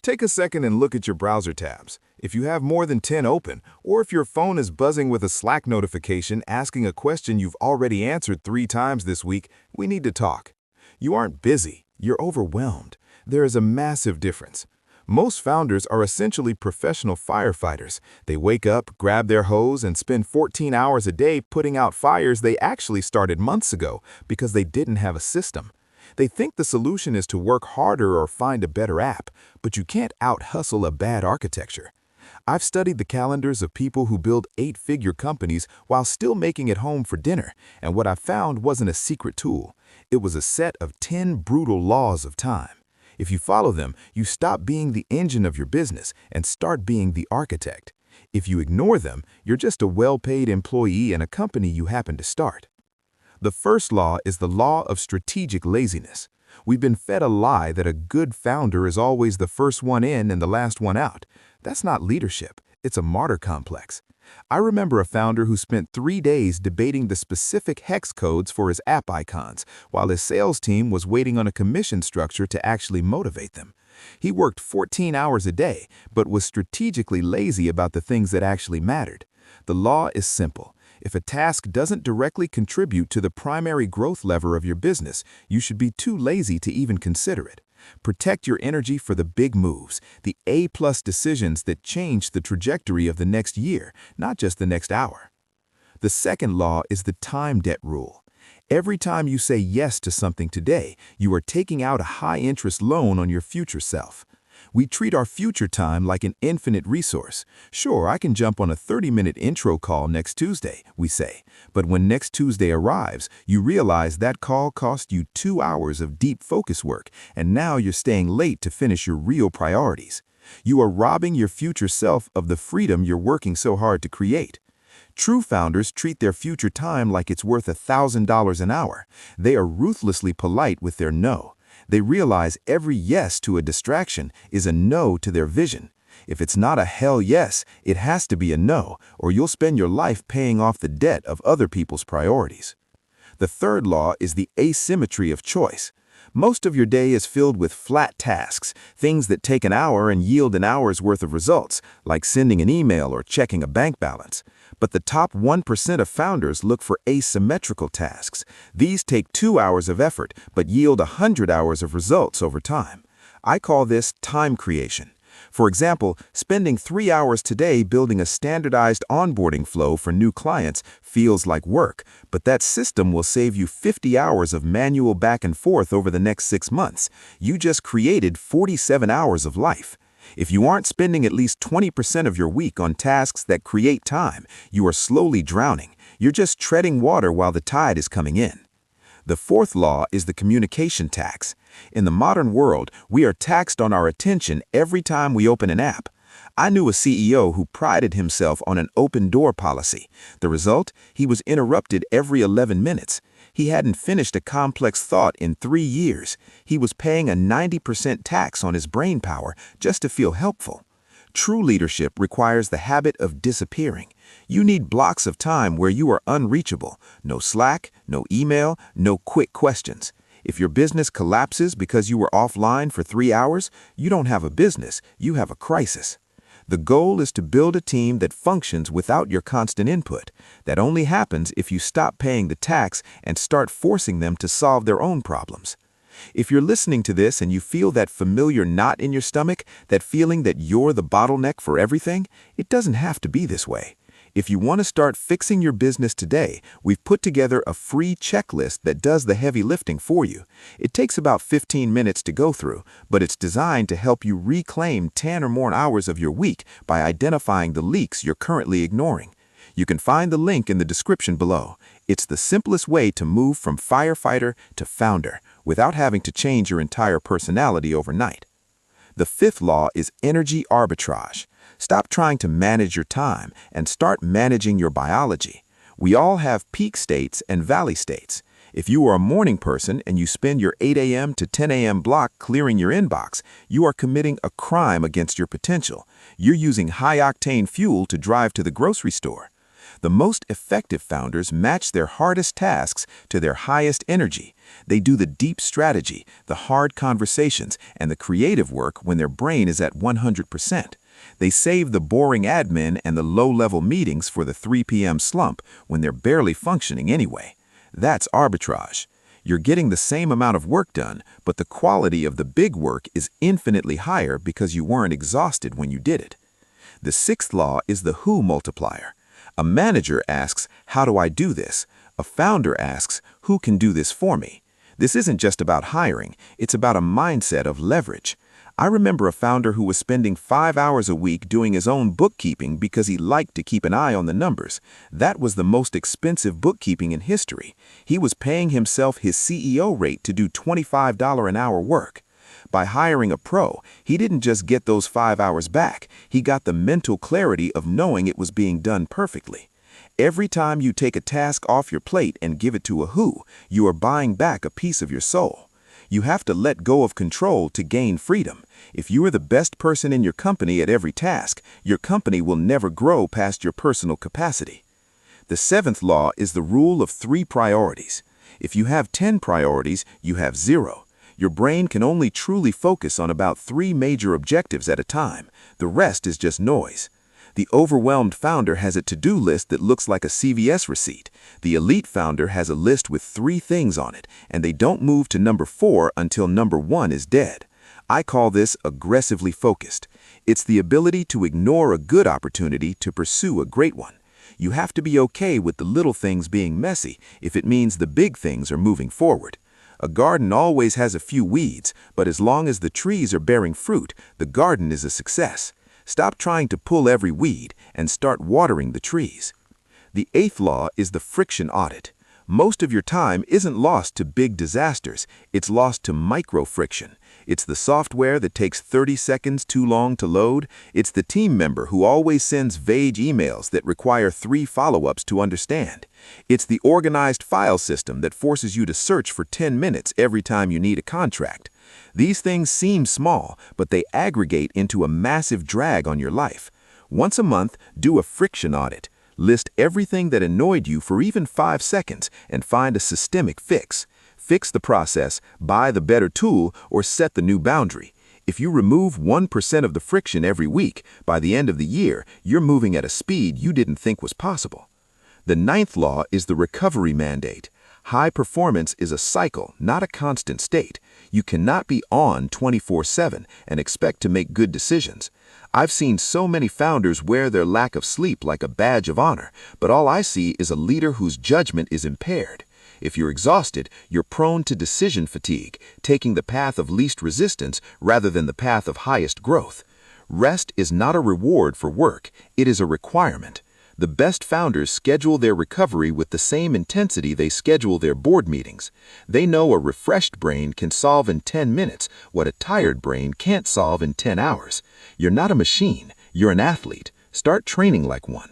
Take a second and look at your browser tabs. If you have more than 10 open, or if your phone is buzzing with a Slack notification asking a question you've already answered 3 times this week, we need to talk. You aren't busy, you're overwhelmed. There is a massive difference. Most founders are essentially professional firefighters. They wake up, grab their hose, and spend 14 hours a day putting out fires they actually started months ago because they didn't have a system. They think the solution is to work harder or find a better app, but you can't out-hustle a bad architecture. I've studied the calendars of people who build 8-figure companies while still making it home for dinner, and what I found wasn't a secret tool. It was a set of 10 brutal laws of time. If you follow them, you stop being the engine of your business and start being the architect. If you ignore them, you're just a well-paid employee in a company you happen to start. The first law is the law of strategic laziness. We've been fed a lie that a good founder is always the first one in and the last one out. That's not leadership, it's a martyr complex. I remember a founder who spent 3 days debating the specific hex codes for his app icons, while his sales team was waiting on a commission structure to actually motivate them. He worked 14 hours a day, but was strategically lazy about the things that actually mattered. The law is simple. If a task doesn't directly contribute to the primary growth lever of your business, you should be too lazy to even consider it. Protect your energy for the big moves, the A-plus decisions that change the trajectory of the next year, not just the next hour. The second law is the time debt rule. Every time you say yes to something today, you are taking out a high-interest loan on your future self. We treat our future time like an infinite resource. Sure, I can jump on a 30-minute intro call next Tuesday, we say. But when next Tuesday arrives, you realize that call cost you 2 hours of deep focus work, and now you're staying late to finish your real priorities. You are robbing your future self of the freedom you're working so hard to create. True founders treat their future time like it's worth $1,000 an hour. They are ruthlessly polite with their no. They realize every yes to a distraction is a no to their vision. If it's not a hell yes, it has to be a no, or you'll spend your life paying off the debt of other people's priorities. The third law is the asymmetry of choice. Most of your day is filled with flat tasks, things that take an hour and yield an hour's worth of results, like sending an email or checking a bank balance. But the top 1% of founders look for asymmetrical tasks. These take 2 hours of effort, but yield 100 hours of results over time. I call this time creation. For example, spending 3 hours today building a standardized onboarding flow for new clients feels like work, but that system will save you 50 hours of manual back and forth over the next 6 months. You just created 47 hours of life. If you aren't spending at least 20% of your week on tasks that create time, you are slowly drowning. You're just treading water while the tide is coming in. The fourth law is the communication tax. In the modern world, we are taxed on our attention every time we open an app. I knew a CEO who prided himself on an open-door policy. The result? He was interrupted every 11 minutes. He hadn't finished a complex thought in 3 years. He was paying a 90% tax on his brain power just to feel helpful. True leadership requires the habit of disappearing. You need blocks of time where you are unreachable. No Slack, no email, no quick questions. If your business collapses because you were offline for 3 hours, you don't have a business, you have a crisis. The goal is to build a team that functions without your constant input. That only happens if you stop paying the tax and start forcing them to solve their own problems. If you're listening to this and you feel that familiar knot in your stomach, that feeling that you're the bottleneck for everything, it doesn't have to be this way. If you want to start fixing your business today, we've put together a free checklist that does the heavy lifting for you. It takes about 15 minutes to go through, but it's designed to help you reclaim 10 or more hours of your week by identifying the leaks you're currently ignoring. You can find the link in the description below. It's the simplest way to move from firefighter to founder without having to change your entire personality overnight. The fifth law is energy arbitrage. Stop trying to manage your time and start managing your biology. We all have peak states and valley states. If you are a morning person and you spend your 8 a.m. to 10 a.m. block clearing your inbox, you are committing a crime against your potential. You're using high-octane fuel to drive to the grocery store. The most effective founders match their hardest tasks to their highest energy. They do the deep strategy, the hard conversations, and the creative work when their brain is at 100%. They save the boring admin and the low-level meetings for the 3 p.m. slump when they're barely functioning anyway. That's arbitrage. You're getting the same amount of work done, but the quality of the big work is infinitely higher because you weren't exhausted when you did it. The sixth law is the who multiplier. A manager asks, how do I do this? A founder asks, who can do this for me? This isn't just about hiring, it's about a mindset of leverage. I remember a founder who was spending 5 hours a week doing his own bookkeeping because he liked to keep an eye on the numbers. That was the most expensive bookkeeping in history. He was paying himself his CEO rate to do $25 an hour work. By hiring a pro, he didn't just get those 5 hours back, he got the mental clarity of knowing it was being done perfectly. Every time you take a task off your plate and give it to a who, you are buying back a piece of your soul. You have to let go of control to gain freedom. If you are the best person in your company at every task, your company will never grow past your personal capacity. The seventh law is the rule of 3 priorities. If you have 10 priorities, you have 0. Your brain can only truly focus on about 3 major objectives at a time. The rest is just noise. The overwhelmed founder has a to-do list that looks like a CVS receipt. The elite founder has a list with 3 things on it, and they don't move to number 4 until number 1 is dead. I call this aggressively focused. It's the ability to ignore a good opportunity to pursue a great one. You have to be okay with the little things being messy if it means the big things are moving forward. A garden always has a few weeds, but as long as the trees are bearing fruit, the garden is a success. Stop trying to pull every weed and start watering the trees. The 8th law is the friction audit. Most of your time isn't lost to big disasters, it's lost to micro friction. It's the software that takes 30 seconds too long to load. It's the team member who always sends vague emails that require 3 follow-ups to understand. It's the organized file system that forces you to search for 10 minutes every time you need a contract. These things seem small, but they aggregate into a massive drag on your life. Once a month, do a friction audit. List everything that annoyed you for even 5 seconds and find a systemic fix. Fix the process, buy the better tool, or set the new boundary. If you remove 1% of the friction every week, by the end of the year, you're moving at a speed you didn't think was possible. The 9th law is the recovery mandate. High performance is a cycle, not a constant state. You cannot be on 24/7 and expect to make good decisions. I've seen so many founders wear their lack of sleep like a badge of honor, but all I see is a leader whose judgment is impaired. If you're exhausted, you're prone to decision fatigue, taking the path of least resistance rather than the path of highest growth. Rest is not a reward for work, it is a requirement. The best founders schedule their recovery with the same intensity they schedule their board meetings. They know a refreshed brain can solve in 10 minutes what a tired brain can't solve in 10 hours. You're not a machine, you're an athlete. Start training like one.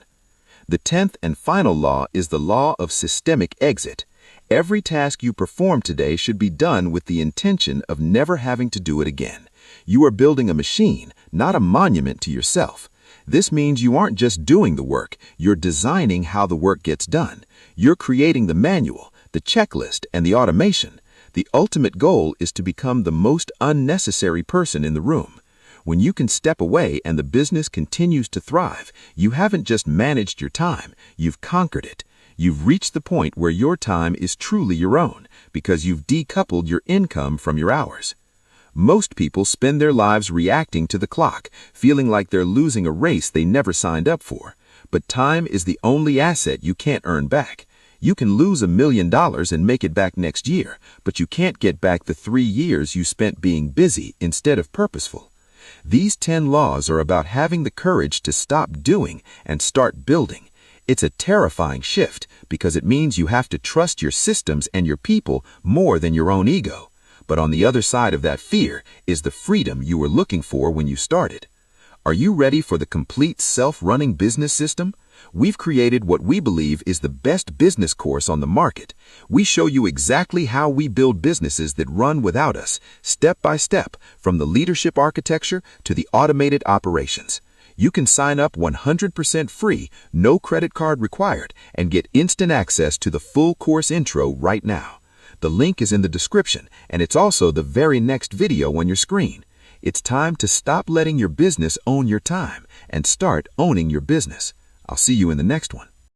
The 10th and final law is the law of systemic exit. Every task you perform today should be done with the intention of never having to do it again. You are building a machine, not a monument to yourself. This means you aren't just doing the work, you're designing how the work gets done. You're creating the manual, the checklist, and the automation. The ultimate goal is to become the most unnecessary person in the room. When you can step away and the business continues to thrive, you haven't just managed your time, you've conquered it. You've reached the point where your time is truly your own because you've decoupled your income from your hours. Most people spend their lives reacting to the clock, feeling like they're losing a race they never signed up for. But time is the only asset you can't earn back. You can lose $1 million and make it back next year, but you can't get back the 3 years you spent being busy instead of purposeful. These 10 laws are about having the courage to stop doing and start building. It's a terrifying shift because it means you have to trust your systems and your people more than your own ego. But on the other side of that fear is the freedom you were looking for when you started. Are you ready for the complete self-running business system? We've created what we believe is the best business course on the market. We show you exactly how we build businesses that run without us, step by step, from the leadership architecture to the automated operations. You can sign up 100% free, no credit card required, and get instant access to the full course intro right now. The link is in the description, and it's also the very next video on your screen. It's time to stop letting your business own your time and start owning your business. I'll see you in the next one.